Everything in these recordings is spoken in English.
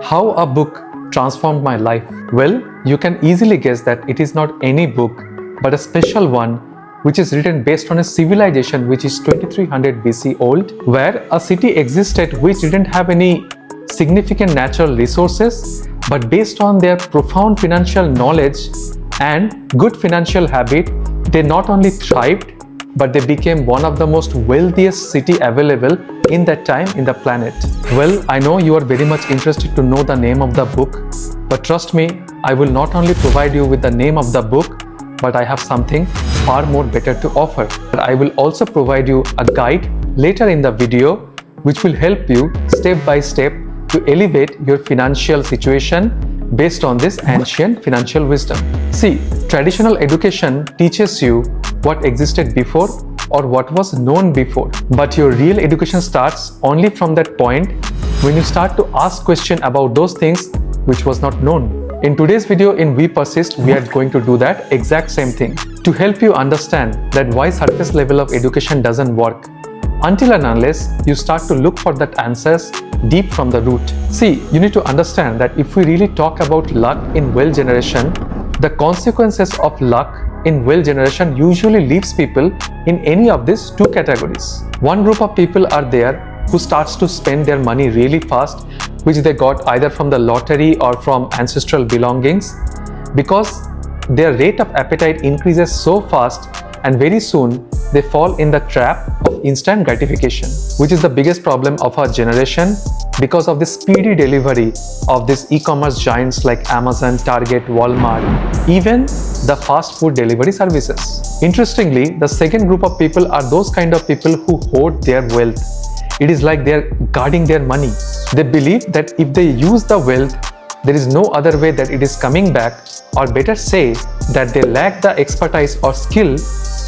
How a book transformed my life? Well, you can easily guess that it is not any book, but a special one which is written based on a civilization which is 2300 BC old, where a city existed which didn't have any significant natural resources, but based on their profound financial knowledge and good financial habit, they not only thrived, but they became one of the most wealthiest city available in that time in the planet. Well, I know you are very much interested to know the name of the book, but trust me, I will not only provide you with the name of the book, but I have something far more better to offer. I will also provide you a guide later in the video which will help you step by step to elevate your financial situation based on this ancient financial wisdom. See, traditional education teaches you what existed before or what was known before, but your real education starts only from that point when you start to ask questions about those things which was not known. In today's video in We Persist, we are going to do that exact same thing to help you understand that why surface level of education doesn't work until and unless you start to look for that answers deep from the root. See, you need to understand that if we really talk about luck in wealth generation, the consequences of luck in wealth generation usually leaves people in any of these two categories. One group of people are there who starts to spend their money really fast, which they got either from the lottery or from ancestral belongings, because their rate of appetite increases so fast and very soon they fall in the trap of instant gratification, which is the biggest problem of our generation because of the speedy delivery of these e-commerce giants like Amazon, Target, Walmart, even the fast food delivery services. Interestingly, the second group of people are those kind of people who hoard their wealth. It is like they are guarding their money. They believe that if they use the wealth, there is no other way that it is coming back, or better say that they lack the expertise or skill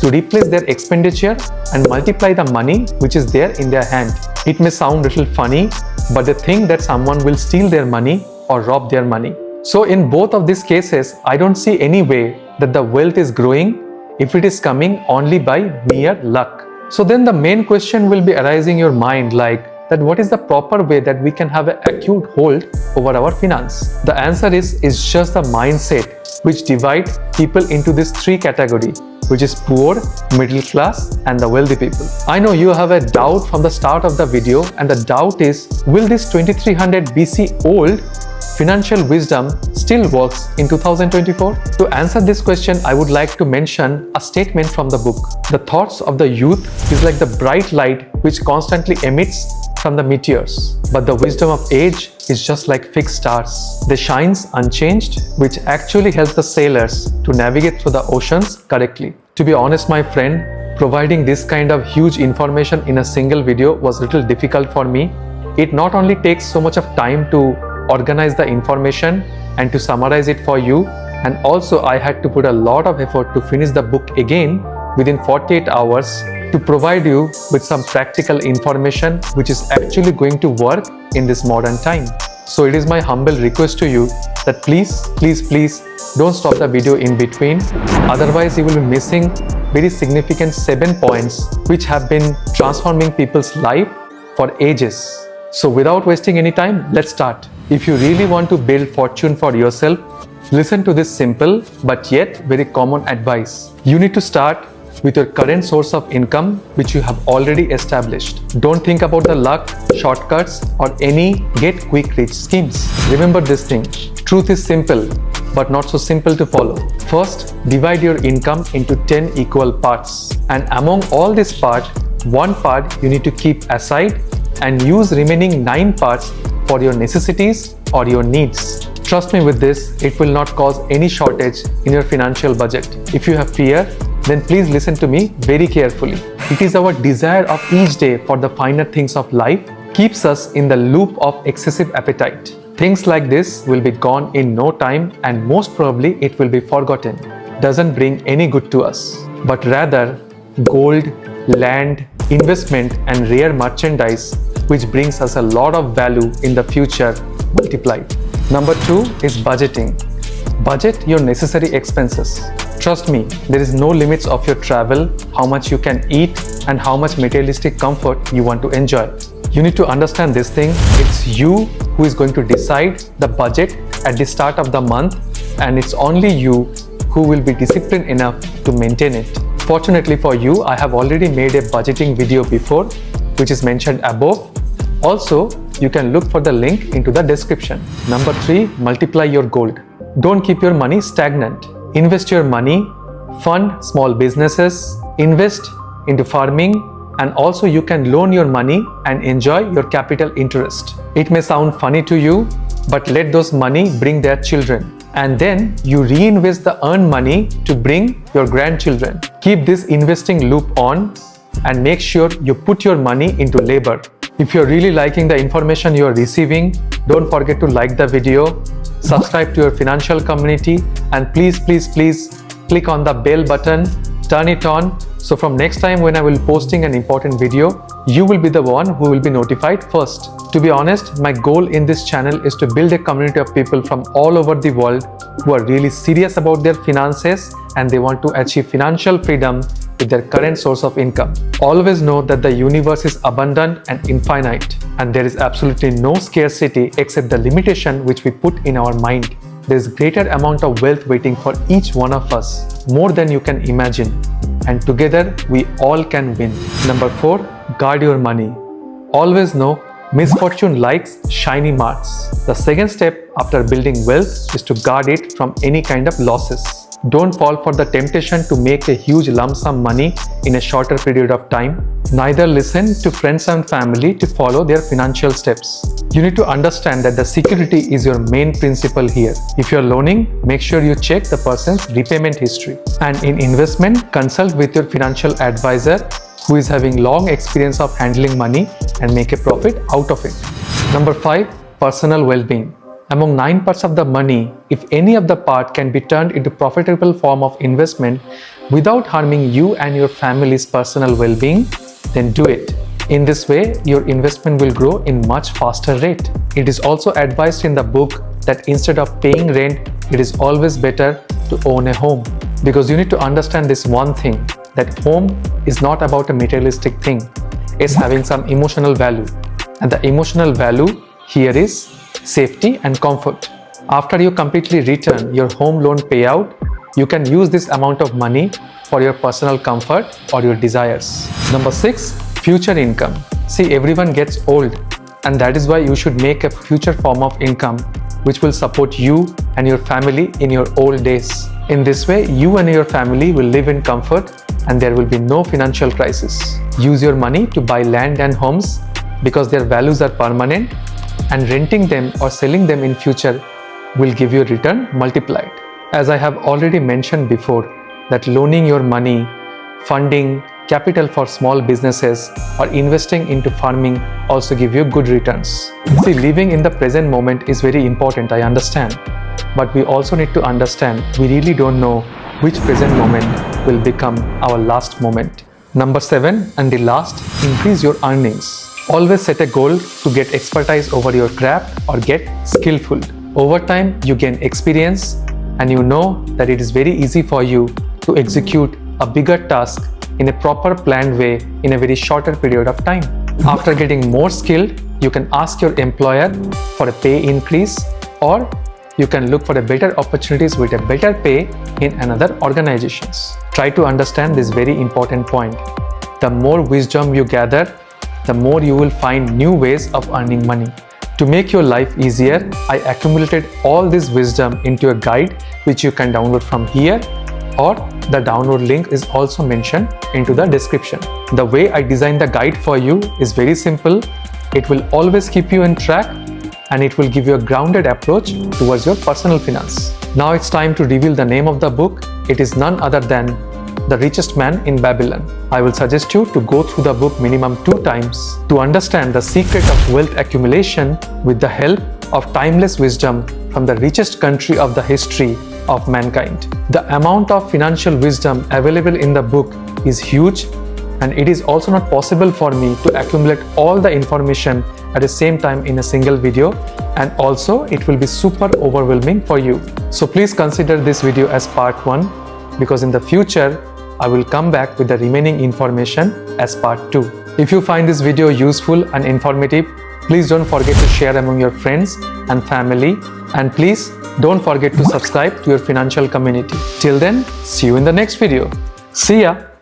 to replace their expenditure and multiply the money which is there in their hand. It may sound a little funny, but they think that someone will steal their money or rob their money. So in both of these cases, I don't see any way that the wealth is growing if it is coming only by mere luck. So then the main question will be arising in your mind like, that what is the proper way that we can have an acute hold over our finance? The answer is just the mindset which divide people into these three categories, which is poor, middle class and the wealthy people. I know you have a doubt from the start of the video, and the doubt is, will this 2300 BC old financial wisdom still works in 2024? To answer this question, I would like to mention a statement from the book. The thoughts of the youth is like the bright light which constantly emits from the meteors, but the wisdom of age is just like fixed stars. They shines unchanged, which actually helps the sailors to navigate through the oceans correctly. To be honest, my friend, providing this kind of huge information in a single video was a little difficult for me. It not only takes so much of time to organize the information and to summarize it for you, and also I had to put a lot of effort to finish the book again within 48 hours to provide you with some practical information which is actually going to work in this modern time. So it is my humble request to you that please don't stop the video in between, otherwise you will be missing very significant 7 points which have been transforming people's life for ages. So without wasting any time, let's start. If you really want to build fortune for yourself, listen to this simple but yet very common advice. You need to start with your current source of income which you have already established. Don't think about the luck, shortcuts or any get quick rich schemes. Remember this thing, truth is simple but not so simple to follow. First, divide your income into 10 equal parts, and among all these parts, one part you need to keep aside and use remaining 9 parts for your necessities or your needs. Trust me with this, it will not cause any shortage in your financial budget. If you have fear, then please listen to me very carefully. It is our desire of each day for the finer things of life keeps us in the loop of excessive appetite. Things like this will be gone in no time, and most probably it will be forgotten. Doesn't bring any good to us, but rather gold, land, investment and rare merchandise which brings us a lot of value in the future multiplied. Number 2 is budgeting. Budget your necessary expenses. Trust me, there is no limits of your travel, how much you can eat and how much materialistic comfort you want to enjoy. You need to understand this thing. It's you who is going to decide the budget at the start of the month, and it's only you who will be disciplined enough to maintain it. Fortunately for you, I have already made a budgeting video before, which is mentioned above. Also, you can look for the link into the description. Number 3, multiply your gold. Don't keep your money stagnant. Invest your money, fund small businesses, invest into farming, and also you can loan your money and enjoy your capital interest. It may sound funny to you, but let those money bring their children. And then you reinvest the earned money to bring your grandchildren. Keep this investing loop on and make sure you put your money into labor. If you're really liking the information you're receiving, don't forget to like the video, subscribe to your financial community, and please click on the bell button, turn it on, so from next time when I will be posting an important video, you will be the one who will be notified first. To be honest, my goal in this channel is to build a community of people from all over the world who are really serious about their finances and they want to achieve financial freedom with their current source of income. Always know that the universe is abundant and infinite, and there is absolutely no scarcity except the limitation which we put in our mind. There is greater amount of wealth waiting for each one of us, more than you can imagine, and together we all can win. Number 4, guard your money. Always know misfortune likes shiny marks. The second step after building wealth is to guard it from any kind of losses. Don't fall for the temptation to make a huge lump sum money in a shorter period of time. Neither listen to friends and family to follow their financial steps. You need to understand that the security is your main principle here. If you're loaning, make sure you check the person's repayment history. And in investment, consult with your financial advisor who is having long experience of handling money and make a profit out of it. Number 5, personal well-being. Among 9 parts of the money, if any of the part can be turned into profitable form of investment without harming you and your family's personal well-being, then do it. In this way, your investment will grow in much faster rate. It is also advised in the book that instead of paying rent, it is always better to own a home. Because you need to understand this one thing, that home is not about a materialistic thing. It's having some emotional value. And the emotional value here is safety and comfort. After you completely return your home loan payout, you can use this amount of money for your personal comfort or your desires. Number 6, future income. See, everyone gets old, and that is why you should make a future form of income which will support you and your family in your old days. In this way, you and your family will live in comfort and there will be no financial crisis. Use your money to buy land and homes because their values are permanent, and renting them or selling them in future will give you a return multiplied. As I have already mentioned before, that loaning your money, funding capital for small businesses, or investing into farming also give you good returns. See, living in the present moment is very important, I understand, but we also need to understand we really don't know which present moment will become our last moment. Number 7 and the last, increase your earnings. Always set a goal to get expertise over your craft or get skillful. Over time, you gain experience and you know that it is very easy for you to execute a bigger task in a proper planned way in a very shorter period of time. After getting more skilled, you can ask your employer for a pay increase, or you can look for a better opportunities with a better pay in another organizations. Try to understand this very important point. The more wisdom you gather, the more you will find new ways of earning money. To make your life easier, I accumulated all this wisdom into a guide which you can download from here, or the download link is also mentioned into the description. The way I designed the guide for you is very simple. It will always keep you in track and it will give you a grounded approach towards your personal finance. Now it's time to reveal the name of the book. It is none other than The Richest Man in Babylon. I will suggest you to go through the book minimum 2 times to understand the secret of wealth accumulation with the help of timeless wisdom from the richest country of the history of mankind. The amount of financial wisdom available in the book is huge, and it is also not possible for me to accumulate all the information at the same time in a single video, and also it will be super overwhelming for you. So please consider this video as part 1, because in the future I will come back with the remaining information as part 2. If you find this video useful and informative, please don't forget to share among your friends and family, and please don't forget to subscribe to your financial community. Till then, see you in the next video. See ya!